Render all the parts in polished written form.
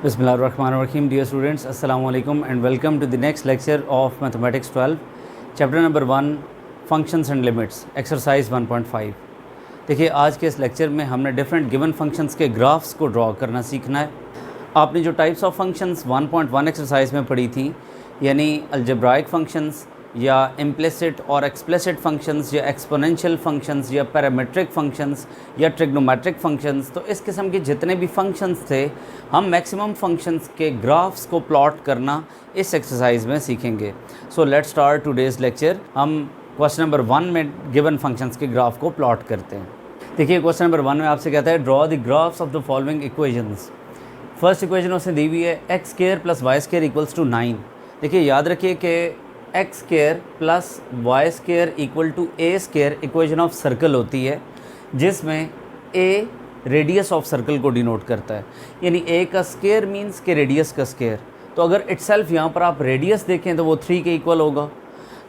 Bismillahirrahmanirrahim. Dear students, Assalamu alaikum and welcome to the next lecture of Mathematics 12, chapter number 1, Functions and Limits, exercise 1.5. देखिए आज के इस lecture में हमने different given functions के graphs को ड्रॉ करना सीखना है। आपने जो टाइप्स ऑफ फंक्शंस 1.1 एक्सरसाइज में पढ़ी थी, यानी अलजेब्राइक फंक्शंस या इम्प्लिसिट और एक्सप्लिसिट फंक्शंस या एक्सपोनेंशियल फंक्शंस या पैरामीट्रिक फंक्शंस या ट्रिग्नोमेट्रिक फंक्शंस, तो इस किस्म के जितने भी फंक्शंस थे हम मैक्सिमम फंक्शंस के ग्राफ्स को प्लॉट करना इस एक्सरसाइज में सीखेंगे। So let's start today's lecture. हम क्वेश्चन नंबर 1 में गिवन फंक्शंस के ग्राफ को प्लॉट करते हैं। देखिए क्वेश्चन नंबर 1 में आपसे कहता है draw the graphs of the following equations. First equation उसने दी हुई है X square plus Y square equals to 9। देखिए याद रखिए कि X square plus Y square equal to A square equation of circle होती है, जिसमें ए रेडियस ऑफ सर्कल को डिनोट करता है, यानी ए का स्क्वायर मीन्स के रेडियस का स्क्वायर। तो अगर इटसेल्फ यहाँ पर आप रेडियस देखें तो वो 3 के इक्वल होगा।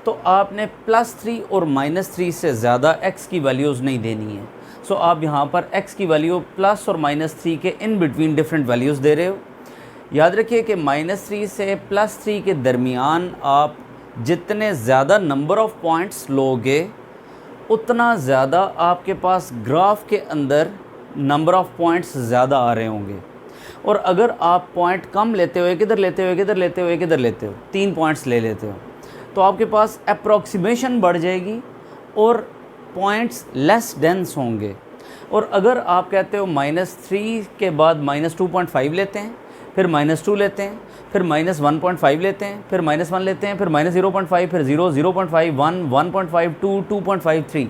तो आपने +3 और -3 से ज़्यादा x की वैल्यूज़ नहीं देनी है। सो आप यहाँ पर x की वैल्यू प्लस और -3 के इन बिटवीन डिफरेंट वैल्यूज़ दे रहे हो। याद रखिए कि -3 से +3 के दरमियान आप जितने ज़्यादा नंबर ऑफ़ पॉइंट्स लोगे उतना ज़्यादा आपके पास ग्राफ के अंदर नंबर ऑफ़ पॉइंट्स ज़्यादा आ रहे होंगे। और अगर आप पॉइंट कम लेते हो, किधर लेते हो, किधर लेते हो, किधर लेते हो, 3 पॉइंट्स ले लेते हो, तो आपके पास अप्रॉक्सीमेशन बढ़ जाएगी और पॉइंट्स लेस डेंस होंगे। और अगर आप कहते हो -3 के बाद -2.5 लेते हैं, फिर -2 लेते हैं, फिर -1.5 लेते हैं, फिर -1 लेते हैं, फिर -0.5, फिर 0, 0.5, 1, 1.5, 2, 2.5, 3,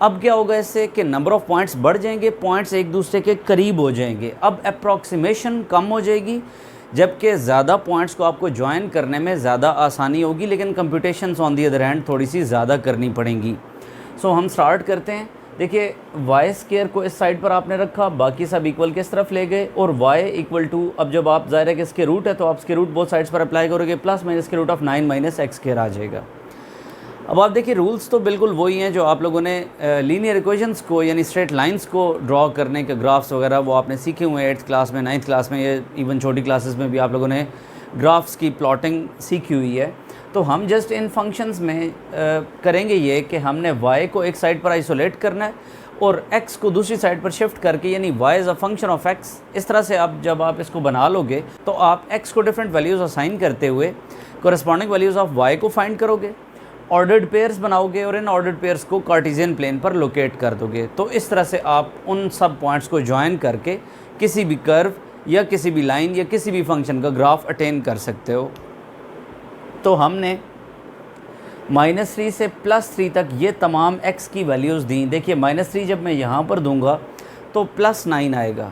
अब क्या होगा इससे कि नंबर ऑफ़ पॉइंट्स बढ़ जाएंगे, पॉइंट्स एक दूसरे के करीब हो जाएंगे। अब अप्रॉक्सीमेशन कम हो जाएगी, जबकि ज़्यादा पॉइंट्स को आपको ज्वाइन करने में ज़्यादा आसानी होगी, लेकिन computations on the other hand थोड़ी सी ज़्यादा करनी पड़ेंगी। सो हम स्टार्ट करते हैं। देखिए वाई स्क्वायर को इस साइड पर आपने रखा, बाकी सब इक्वल किस तरफ ले गए, और y इक्वल टू, अब जब आप ज़ाहिर है कि इसके रूट है तो आप इसके रूट बोथ साइड्स पर अप्लाई करोगे, प्लस माइनस के root of 9 minus x square आ जाएगा। अब आप देखिए रूल्स तो बिल्कुल वही हैं जो आप लोगों ने लीनियर इक्वेशंस को यानी स्ट्रेट लाइंस को ड्रॉ करने के ग्राफ्स वगैरह वो आपने सीखे हुए हैं 8th क्लास में, 9th क्लास में, ये इवन छोटी क्लासेस में भी आप लोगों ने ग्राफ्स की प्लॉटिंग सीखी हुई है। तो हम जस्ट इन फंक्शंस में करेंगे ये कि हमने y को एक साइड पर आइसोलेट करना है और x को दूसरी साइड पर शिफ्ट करके, यानी y is a function of x। इस तरह से आप जब आप इसको बना लोगे तो आप x को डिफरेंट वैल्यूज़ असाइन करते हुए कोरस्पॉन्डिंग वैल्यूज़ ऑफ y को फाइंड करोगे, ऑर्डर्ड पेयर्स बनाओगे और इन ऑर्डर्ड पेयर्स को कार्टेशियन प्लेन पर लोकेट कर दोगे। तो इस तरह से आप उन सब पॉइंट्स को ज्वाइन करके किसी भी कर्व या किसी भी लाइन या किसी भी फंक्शन का ग्राफ अटेन कर सकते हो। तो हमने -3 से +3 तक ये तमाम x की वैल्यूज़ दी। देखिए -3 जब मैं यहाँ पर दूंगा तो +9 आएगा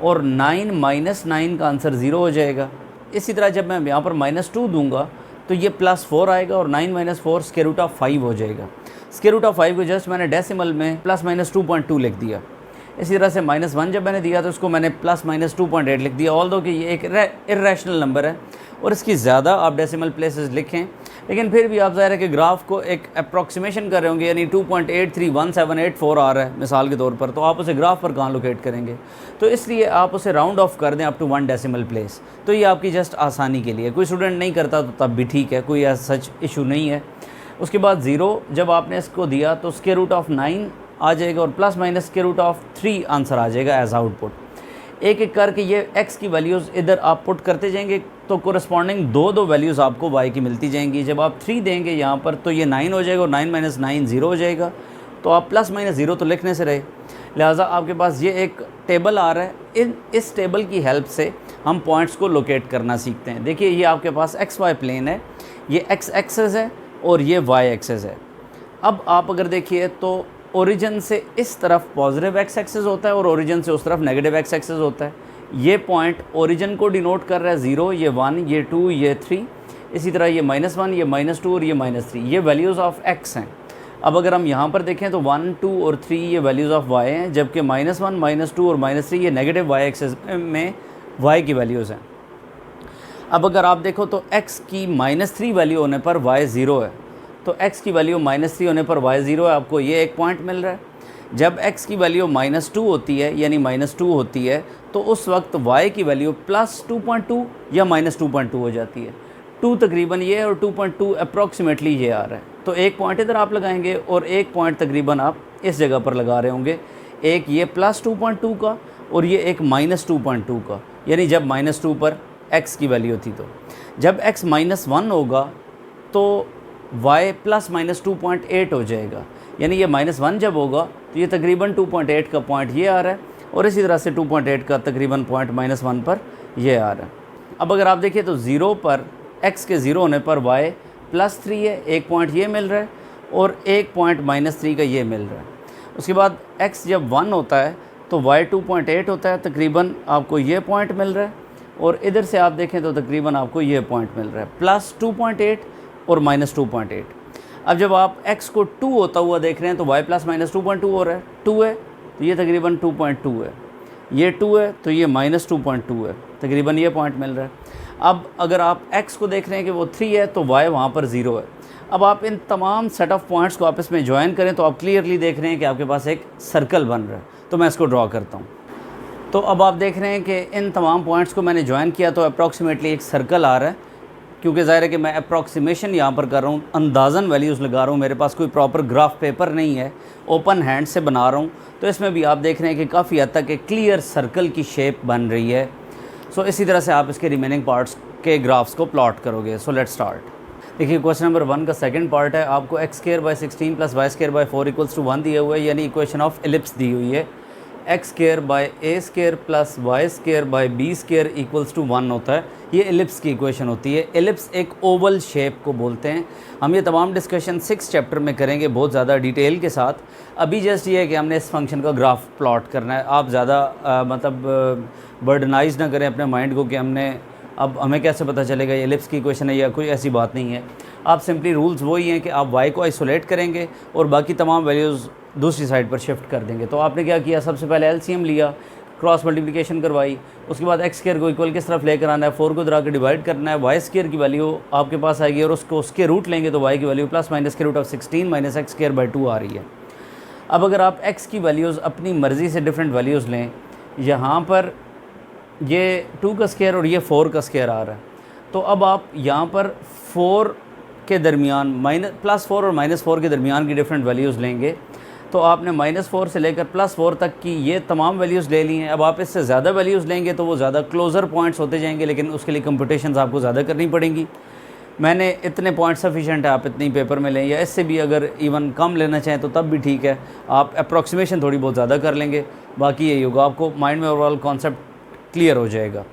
और 9 - 9 का आंसर 0 हो जाएगा। इसी तरह जब मैं यहाँ पर -2 दूंगा तो ये +4 आएगा और 9 - 4 स्क्वायर रूट ऑफ 5 हो जाएगा। स्क्वायर रूट ऑफ 5 को जस्ट मैंने डेसिमल में +-2.2 लिख दिया। इसी तरह से -1 जब मैंने दिया तो उसको मैंने +-2.8 लिख दिया। ऑल्दो कि ये एक इर्रेशनल नंबर है और इसकी ज़्यादा आप डेसिमल प्लेसेस लिखें, लेकिन फिर भी आप ज़ाहिर है कि ग्राफ को एक अप्रॉक्सीमेशन कर रहे होंगे, यानी 2.831784 आ रहा है मिसाल के तौर पर, तो आप उसे ग्राफ पर कहाँ लोकेट करेंगे, तो इसलिए आप उसे राउंड ऑफ कर दें अप टू 1 डेसिमल प्लेस। तो ये आपकी जस्ट आसानी के लिए, कोई स्टूडेंट नहीं करता तो तब भी ठीक है, कोई ऐसा सच इशू नहीं है। उसके बाद 0 जब आपने इसको दिया तो स्क्वायर रूट ऑफ 9 आ जाएगा और plus minus square root of 3 answer आ जाएगा एज आउटपुट। एक एक करके ये x की वैल्यूज़ इधर आप पुट करते जाएंगे तो कोरस्पॉन्डिंग दो वैल्यूज़ आपको y की मिलती जाएंगी। जब आप 3 देंगे यहाँ पर तो ये 9 हो जाएगा और 9 - 9 0 हो जाएगा। तो आप +-0 तो लिखने से रहे, लिहाजा आपके पास ये एक टेबल आ रहा है। इस टेबल की हेल्प से हम पॉइंट्स को लोकेट करना सीखते हैं। देखिए ये आपके पास XY प्लेन है, ये x एक्सेस है और ये y एक्सेस है। अब आप अगर देखिए तो ओरिजिन से इस तरफ पॉजिटिव x एक्सेस होता है और ओरिजिन से उस तरफ नेगेटिव x एक्सेस होता है। ये पॉइंट ओरिजिन को डिनोट कर रहा है 0, ये 1, ये 2, ये 3। इसी तरह ये -1, ये -2 और ये -3, ये वैल्यूज़ ऑफ x हैं। अब अगर हम यहाँ पर देखें तो 1, 2 और 3 ये वैल्यूज़ ऑफ y हैं, जबकि -1, -2 और -3 ये नेगेटिव y एक्सेस में y की वैल्यूज़ हैं। अब अगर आप देखो तो x की -3 वैल्यू होने पर y 0 है, तो x की वैल्यू -3 होने पर y 0 है। आपको ये एक पॉइंट मिल रहा है। जब x की वैल्यू -2 होती है यानी -2 होती है तो उस वक्त y की वैल्यू +2.2 या -2.2 हो जाती है। 2 तकरीबन ये और 2.2 अप्रॉक्सीमेटली ये आ रहा है। तो एक पॉइंट इधर आप लगाएंगे और एक पॉइंट तकरीबन आप इस जगह पर लगा रहे होंगे, एक ये +2.2 का और ये एक -2.2 का, यानी जब -2 पर x की वैल्यू थी। तो जब x -1 होगा तो y ±2.8 हो जाएगा, यानी ये -1 जब होगा तो ये तकरीबन 2.8 का पॉइंट ये आ रहा है और इसी तरह से 2.8 का तकरीबन पॉइंट -1 पर ये आ रहा है। अब अगर आप देखिए तो 0 पर x के 0 होने पर y +3 है, एक पॉइंट ये मिल रहा है और एक पॉइंट -3 का ये मिल रहा है। उसके बाद x जब 1 होता है तो y 2.8 होता है, तकरीबन आपको ये पॉइंट मिल रहा है और इधर से आप देखें तो तकरीबन आपको ये पॉइंट मिल रहा है +2.8 और -2.8। अब जब आप x को 2 होता हुआ देख रहे हैं तो y +-2.2 हो रहा है, 2 है तो ये तकरीबन 2.2 है, ये 2 है तो ये -2.2 है, तकरीबन ये पॉइंट मिल रहा है। अब अगर आप x को देख रहे हैं कि वो 3 है तो y वहाँ पर 0 है। अब आप इन तमाम सेट ऑफ पॉइंट्स को आपस में ज्वाइन करें तो आप क्लियरली देख रहे हैं कि आपके पास एक सर्कल बन रहा है। तो मैं इसको ड्रॉ करता हूँ। तो अब आप देख रहे हैं कि इन तमाम पॉइंट्स को मैंने ज्वाइन किया तो अप्रॉक्सीमेटली एक सर्कल आ रहा है, क्योंकि ज़ाहिर है कि मैं अप्रॉक्सीमेशन यहाँ पर कर रहा हूँ, अंदाज़न वैल्यूज़ लगा रहा हूँ, मेरे पास कोई प्रॉपर ग्राफ पेपर नहीं है, ओपन हैंड से बना रहा हूँ। तो इसमें भी आप देख रहे हैं कि काफ़ी हद तक एक क्लियर सर्कल की शेप बन रही है। सो इसी तरह से आप इसके रिमेनिंग पार्ट्स के ग्राफ्स को प्लॉट करोगे। So let's start. देखिए क्वेश्चन नंबर 1 का सेकंड पार्ट है, आपको x² + 16 + y² = 1 दिया हुआ है, यानी इक्वेशन ऑफ एलिप्स दी हुई है। x² / a² + y² / b² = 1 होता है, ये एलिप्स की इक्वेशन होती है। एलिप्स एक ओवल शेप को बोलते हैं। हम ये तमाम डिस्कशन 6 चैप्टर में करेंगे बहुत ज़्यादा डिटेल के साथ। अभी जस्ट ये है कि हमने इस फंक्शन का ग्राफ प्लॉट करना है। आप ज़्यादा मतलब बर्डनाइज ना करें अपने माइंड को कि अब हमें कैसे पता चलेगा ये एलिप्स की इक्वेशन है, या कोई ऐसी बात नहीं है। आप सिंपली रूल्स वही हैं कि आप y को आइसोलेट करेंगे और बाकी तमाम वैल्यूज़ दूसरी साइड पर शिफ्ट कर देंगे। तो आपने क्या किया, सबसे पहले एलसीएम लिया, क्रॉस मल्टीप्लिकेशन करवाई, उसके बाद x² को इक्वल किस तरफ लेकर आना है, 4 को इधर के डिवाइड करना है, y² की वैल्यू आपके पास आएगी और उसके रूट लेंगे तो y की वैल्यू ±√16 - x²/2 आ रही है। अब अगर आप x की वैल्यूज़ अपनी मर्ज़ी से डिफरेंट वैल्यूज़ लें, यहाँ पर ये 2 का स्क्वायर और ये 4 का स्क्वायर आ रहा है, तो अब आप यहाँ पर 4 के दरमियान +4 और -4 के दरमियान की डिफरेंट वैल्यूज़ लेंगे। तो आपने -4 से लेकर +4 तक की ये तमाम वैल्यूज़ ले ली हैं। अब आप इससे ज़्यादा वैल्यूज़ लेंगे तो वो ज़्यादा क्लोज़र पॉइंट्स होते जाएंगे, लेकिन उसके लिए कंप्यूटेशंस आपको ज़्यादा करनी पड़ेंगी। मैंने इतने पॉइंट सफिशेंट है, आप इतनी पेपर में लें, या इससे भी अगर इवन कम लेना चाहें तो तब भी ठीक है। आप अप्रॉक्सीमेशन थोड़ी बहुत ज़्यादा कर लेंगे, बाकी यही होगा, आपको माइंड में ओवरऑल कॉन्सेप्ट क्लियर हो जाएगा।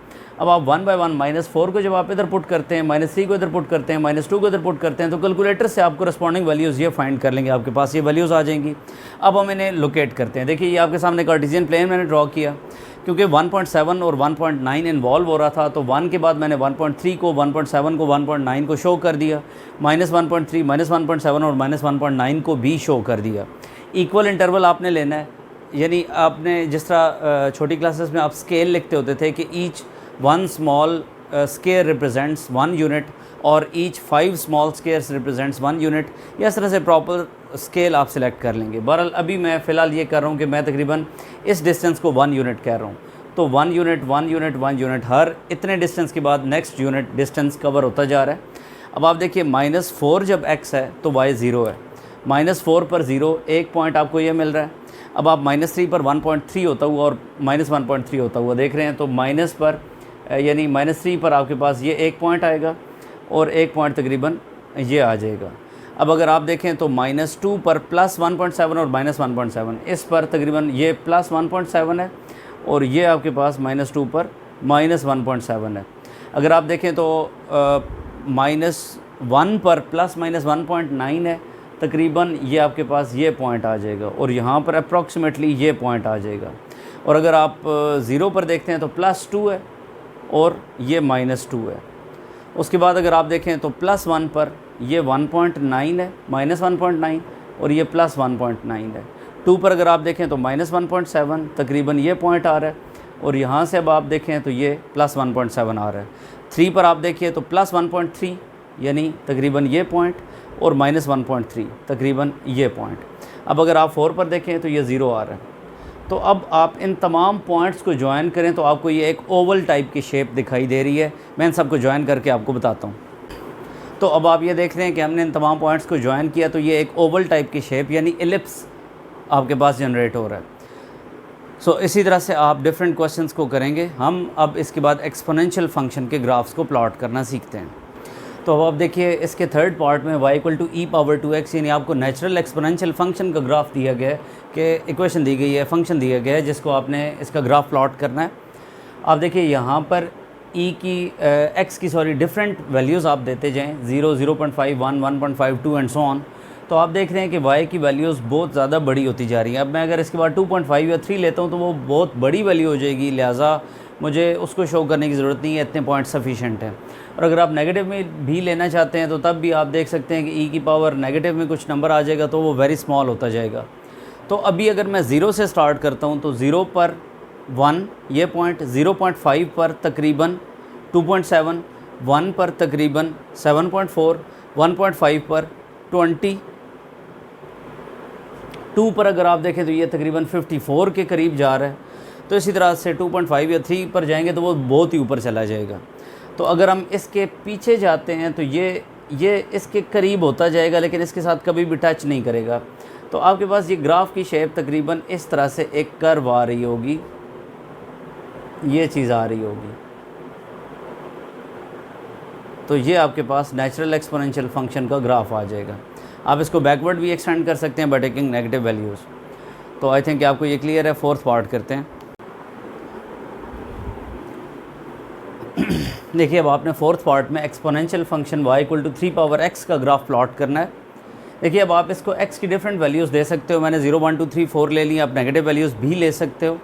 अब आप 1 बाय 1 -4 को जब आप इधर पुट करते हैं, -3 को इधर पुट करते हैं, -2 को इधर पुट करते हैं, तो कैलकुलेटर से आप करस्पॉन्डिंग वैल्यूज़ ये फाइंड कर लेंगे, आपके पास ये वैल्यूज़ आ जाएंगी। अब हम इन्हें लोकेट करते हैं। देखिए ये आपके सामने कार्टेशियन प्लेन मैंने ड्रॉ किया, क्योंकि 1.7 और 1.9 इन्वॉल्व हो रहा था, तो 1 के बाद मैंने 1.3 को, 1.7 को, 1.9 को शो कर दिया, -1.3, -1.7 और -1.9 को भी शो कर दिया। इक्वल इंटरवल आपने लेना है, यानी आपने जिस तरह छोटी क्लासेस में आप स्केल लिखते होते थे कि each 1 small square represents 1 unit और each 5 small squares represents 1 unit, या इस तरह से प्रॉपर स्केल आप सिलेक्ट कर लेंगे। बहरहाल अभी मैं फ़िलहाल ये कर रहा हूँ कि मैं तकरीबन इस डिस्टेंस को 1 यूनिट कह रहा हूँ। तो 1 यूनिट 1 यूनिट 1 यूनिट, हर इतने डिस्टेंस के बाद नेक्स्ट यूनिट डिस्टेंस कवर होता जा रहा है। अब आप देखिए -4 जब x है तो y 0 है, -4 पर 0, एक पॉइंट आपको ये मिल रहा है। अब आप -3 पर 1.3 होता हुआ और -1.3 होता हुआ देख रहे हैं, तो माइनस पर यानी -3 पर आपके पास ये एक पॉइंट आएगा और एक पॉइंट तकरीबन ये आ जाएगा। अब अगर आप देखें तो -2 पर +1.7 और -1.7, इस पर तकरीबन ये +1.7 है और ये आपके पास -2 पर -1.7 है। अगर आप देखें तो -1 पर ±1.9 है, तकरीबन ये आपके पास ये पॉइंट आ जाएगा और यहाँ पर अप्रॉक्सीमेटली ये पॉइंट आ जाएगा। और अगर आप 0 पर देखते हैं तो +2 है और ये -2 है। उसके बाद अगर आप देखें तो +1 पर ये 1.9 है, -1.9, और ये +1.9 है। 2 पर अगर आप देखें तो -1.7, तकरीबन ये पॉइंट आ रहा है और यहाँ से अब आप देखें तो ये +1.7 आ रहा है। 3 पर आप देखिए तो +1.3, यानी तकरीबन ये पॉइंट, और -1.3 तकरीबन ये पॉइंट। अब अगर आप 4 पर देखें तो ये 0 आ रहा है। तो अब आप इन तमाम पॉइंट्स को ज्वाइन करें तो आपको ये एक ओवल टाइप की शेप दिखाई दे रही है। मैं इन सबको ज्वाइन करके आपको बताता हूँ। तो अब आप ये देख रहे हैं कि हमने इन तमाम पॉइंट्स को ज्वाइन किया तो ये एक ओवल टाइप की शेप यानी एलिप्स आपके पास जनरेट हो रहा है। सो इसी तरह से आप डिफरेंट क्वेश्चंस को करेंगे। हम अब इसके बाद एक्सपोनेंशियल फंक्शन के ग्राफ्स को प्लॉट करना सीखते हैं। तो अब आप देखिए इसके थर्ड पार्ट में y = e⁻²x यानी आपको नेचुरल एक्सपोनेंशियल फंक्शन का ग्राफ दिया गया है कि इक्वेशन दी गई है, फंक्शन दिया गया है जिसको आपने इसका ग्राफ प्लॉट करना है। आप देखिए यहाँ पर x की डिफरेंट वैल्यूज़ आप देते जाएँ 0, 0.5, 1, 1.5, 2 एंड सो ऑन। तो आप देख रहे हैं कि y की वैल्यूज़ बहुत ज़्यादा बड़ी होती जा रही हैं। अब मैं अगर इसके बाद 2.5 या 3 लेता हूँ तो वो बहुत बड़ी वैल्यू हो जाएगी, लिहाजा मुझे उसको शो करने की ज़रूरत नहीं है, इतने पॉइंट सफिशेंट हैं। और अगर आप नेगेटिव में भी लेना चाहते हैं तो तब भी आप देख सकते हैं कि e की पावर नेगेटिव में कुछ नंबर आ जाएगा तो वो वेरी स्मॉल होता जाएगा। तो अभी अगर मैं 0 से स्टार्ट करता हूँ तो 0 पर 1 ये पॉइंट, 0.5 पर तकरीबन 2.7, 1 पर तकरीबन 7.4, 1.5 पर 20, 2 पर अगर आप देखें तो ये तकरीबन 54 के करीब जा रहा है। तो इसी तरह से 2.5 या 3 पर जाएंगे तो वो बहुत ही ऊपर चला जाएगा। तो अगर हम इसके पीछे जाते हैं तो ये इसके करीब होता जाएगा लेकिन इसके साथ कभी भी टच नहीं करेगा। तो आपके पास ये ग्राफ की शेप तकरीबन इस तरह से एक कर्व आ रही होगी, ये चीज़ आ रही होगी। तो ये आपके पास नेचुरल एक्सपोनेंशियल फंक्शन का ग्राफ आ जाएगा। आप इसको बैकवर्ड भी एक्सटेंड कर सकते हैं बाय टेकिंग नेगेटिव वैल्यूज़। तो आई थिंक आपको ये क्लियर है। फोर्थ पार्ट करते हैं। देखिए अब आपने फोर्थ पार्ट में एक्सपोनेंशियल फंक्शन y = 3 का ग्राफ प्लॉट करना है। देखिए अब आप इसको x की डिफरेंट वैल्यूज़ दे सकते हो। मैंने 0, 1, 2, 3, 4 ले ली। आप नेगेटिव वैल्यूज़ भी ले सकते हो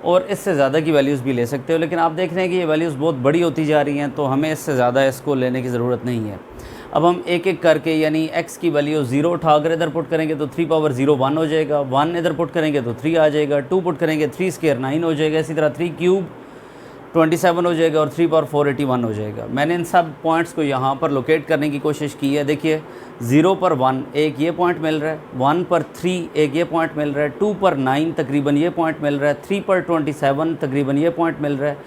और इससे ज़्यादा की वैल्यूज़ भी ले सकते हो, लेकिन आप देख रहे हैं कि ये वैल्यूज़ बहुत बड़ी होती जा रही हैं तो हमें इससे ज़्यादा इसको लेने की ज़रूरत नहीं है। अब हम एक एक करके यानी x की वैल्यू 0 उठाकर इधर पुट करेंगे तो 3 पावर 0 1 हो जाएगा, 1 इधर पुट करेंगे तो 3 आ जाएगा, 2 पुट करेंगे 3 स्क्वायर 9 हो जाएगा, इसी तरह 3 क्यूब 27 हो जाएगा और 3 पावर 4 81 हो जाएगा। मैंने इन सब पॉइंट्स को यहाँ पर लोकेट करने की कोशिश की है। देखिए 0 पर 1 एक ये पॉइंट मिल रहा है, 1 पर 3 एक ये पॉइंट मिल रहा है, 2 पर 9 तकरीबन ये पॉइंट मिल रहा है, 3 पर 27 तकरीबन ये पॉइंट मिल रहा है,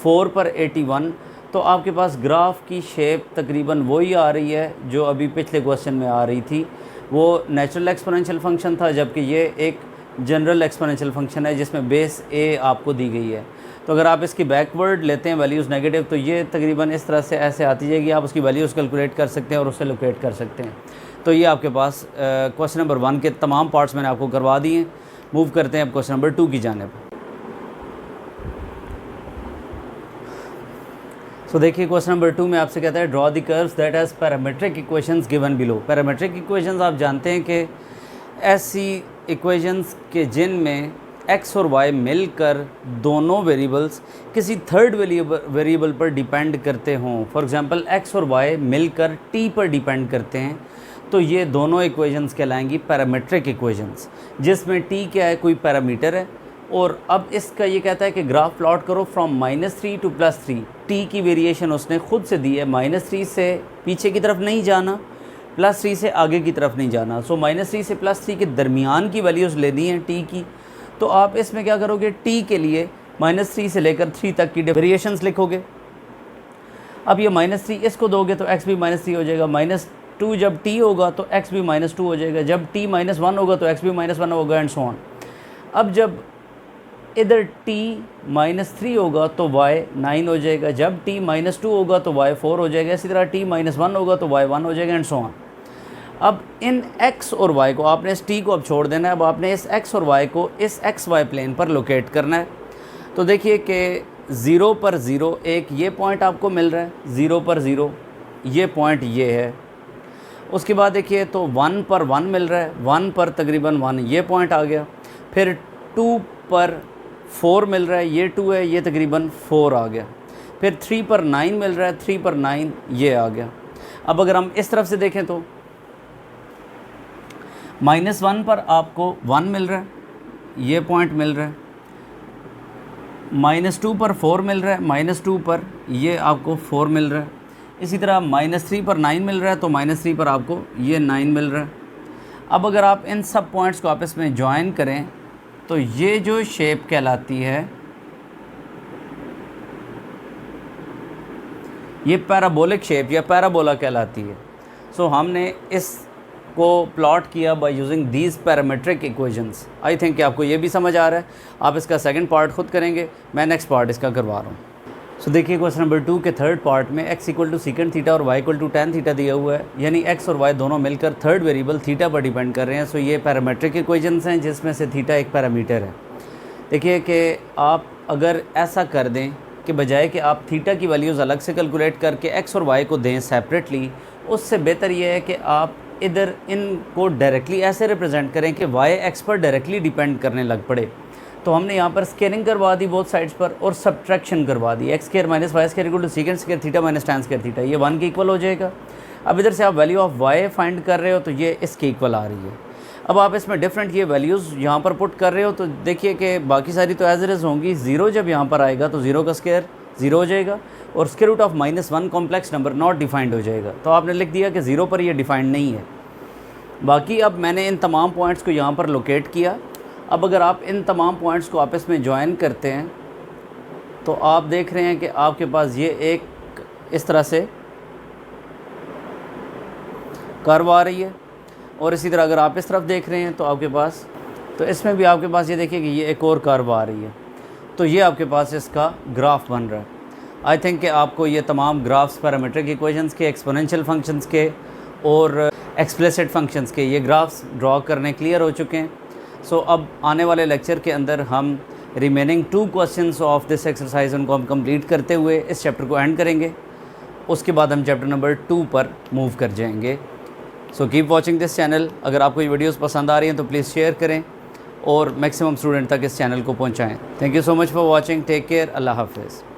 4 पर 81। तो आपके पास ग्राफ की शेप तकरीबन वही आ रही है जो अभी पिछले क्वेश्चन में आ रही थी। वो नेचुरल एक्सपोनेंशियल फंक्शन था, जबकि ये एक जनरल एक्सपोनेंशियल फंक्शन है जिसमें बेस a आपको दी गई है। तो अगर आप इसकी बैकवर्ड लेते हैं वैल्यूज़ नेगेटिव तो ये तकरीबन इस तरह से ऐसे आती जाएगी। आप उसकी वैल्यूज़ कैलकुलेट कर सकते हैं और उससे लोकेट कर सकते हैं। तो ये आपके पास क्वेश्चन नंबर 1 के तमाम पार्ट्स मैंने आपको करवा दिए हैं। मूव करते हैं अब क्वेश्चन नंबर 2 की जानिब। सो देखिए क्वेश्चन नंबर 2 में आपसे कहता है draw the curves that has parametric equations given below. Parametric equations आप जानते हैं कि ऐसी इक्वेशंस के जिनमें x और y मिलकर दोनों वेरिएबल्स किसी थर्ड वेरिएबल पर डिपेंड करते हों। फॉर एग्जांपल x और y मिलकर t पर डिपेंड करते हैं तो ये दोनों इक्वेशंस कहलाएंगी पैरामीट्रिक इक्वेशंस, जिसमें t क्या है, कोई पैरामीटर है। और अब इसका ये कहता है कि ग्राफ प्लॉट करो फ्रॉम -3 टू +3। t की वेरिएशन उसने खुद से दी है, -3 से पीछे की तरफ नहीं जाना, +3 से आगे की तरफ नहीं जाना। सो -3 से +3 के दरमियान की वैल्यूज़ लेनी है t की। तो आप इसमें क्या करोगे, t के लिए -3 से लेकर 3 तक की वेरिएशंस लिखोगे। अब ये -3 इसको दोगे तो x भी -3 हो जाएगा, -2 जब t होगा तो x भी -2 हो जाएगा, जब t -1 होगा तो x भी -1 होगा एंड सो ऑन। अब जब इधर t -3 होगा तो y 9 हो जाएगा, जब t -2 होगा तो y 4 हो जाएगा, इसी तरह t -1 होगा तो y 1 हो जाएगा एंड सो ऑन। अब इन x और y को आपने इस t को अब छोड़ देना है। अब आपने इस x और y को इस xy प्लेन पर लोकेट करना है। तो देखिए कि 0 पर 0 एक ये पॉइंट आपको मिल रहा है, 0 पर 0 ये पॉइंट ये है। उसके बाद देखिए तो 1 पर 1 मिल रहा है, 1 पर तकरीबन 1 ये पॉइंट आ गया। फिर 2 पर 4 मिल रहा है, ये 2 है, ये तकरीबन 4 आ गया। फिर 3 पर 9 मिल रहा है, 3 पर 9 ये आ गया। अब अगर हम इस तरफ से देखें तो -1 पर आपको 1 मिल रहा है, ये पॉइंट मिल रहा है। -2 पर 4 मिल रहा है, -2 पर ये आपको 4 मिल रहा है। इसी तरह -3 पर 9 मिल रहा है तो -3 पर आपको ये 9 मिल रहा है। अब अगर आप इन सब पॉइंट्स को आपस में ज्वाइन करें तो ये जो शेप कहलाती है ये पैराबोलिक शेप या पैराबोला कहलाती है। सो हमने इसको प्लॉट किया by using these parametric equations. I think कि आपको ये भी समझ आ रहा है। आप इसका सेकंड पार्ट खुद करेंगे, मैं नेक्स्ट पार्ट इसका करवा रहा हूँ। सो देखिए क्वेश्चन नंबर 2 के थर्ड पार्ट में x = सेकेंड थीटा और y = tan थीटा दिया हुआ है, यानी x और y दोनों मिलकर थर्ड वेरिएबल थीटा पर डिपेंड कर रहे हैं। सो ये पैरामेट्रिक इक्वेशंस हैं जिसमें से थीटा एक पैरामीटर है। देखिए कि आप अगर ऐसा कर दें कि बजाय कि आप थीटा की वैल्यूज़ अलग से कैलकुलेट करके x और y को दें सेपरेटली, उससे बेहतर ये है कि आप इधर इनको डायरेक्टली ऐसे रिप्रेजेंट करें कि y x पर डायरेक्टली डिपेंड करने लग पड़े। तो हमने यहाँ पर स्केलिंग करवा दी बोथ साइड्स पर और सब्ट्रैक्शन करवा दी। x² - y² = सेकेंड² theta - tan² theta, ये 1 के इक्वल हो जाएगा। अब इधर से आप वैल्यू ऑफ y फाइंड कर रहे हो तो ये इसके इक्वल आ रही है। अब आप इसमें डिफरेंट ये वैल्यूज़ यहाँ पर पुट कर रहे हो तो देखिए कि बाकी सारी तो एज इट इज़ होंगी। 0 जब यहाँ पर आएगा तो 0 का स्क्वायर 0 हो जाएगा और square root of -1 complex number not defined हो जाएगा। तो आपने लिख दिया कि 0 पर ये डिफाइंड नहीं है। बाकी अब मैंने इन तमाम पॉइंट्स को यहाँ पर लोकेट किया। अब अगर आप इन तमाम पॉइंट्स को आपस में ज्वाइन करते हैं तो आप देख रहे हैं कि आपके पास ये एक इस तरह से कर्व आ रही है और इसी तरह अगर आप इस तरफ देख रहे हैं तो आपके पास तो इसमें भी आपके पास ये देखिए कि ये एक और कर्व आ रही है। तो ये आपके पास इसका ग्राफ बन रहा है। आई थिंक कि आपको ये तमाम ग्राफ्स पैरामीट्रिक इक्वेशंस के, एक्सपोनेंशियल फंक्शंस के और एक्सप्लिसिट फंक्शंस के ये ग्राफ्स ड्रॉ करने क्लियर हो चुके हैं। सो अब आने वाले लेक्चर के अंदर हम remaining 2 questions of this exercise उनको हम कंप्लीट करते हुए इस चैप्टर को एंड करेंगे। उसके बाद हम चैप्टर नंबर 2 पर मूव कर जाएंगे। So keep watching this channel. अगर आपको ये वीडियोस पसंद आ रही हैं तो प्लीज़ शेयर करें और मैक्सिमम स्टूडेंट तक इस चैनल को पहुंचाएं। Thank you so much for watching. Take care. अल्लाह हाफिज़।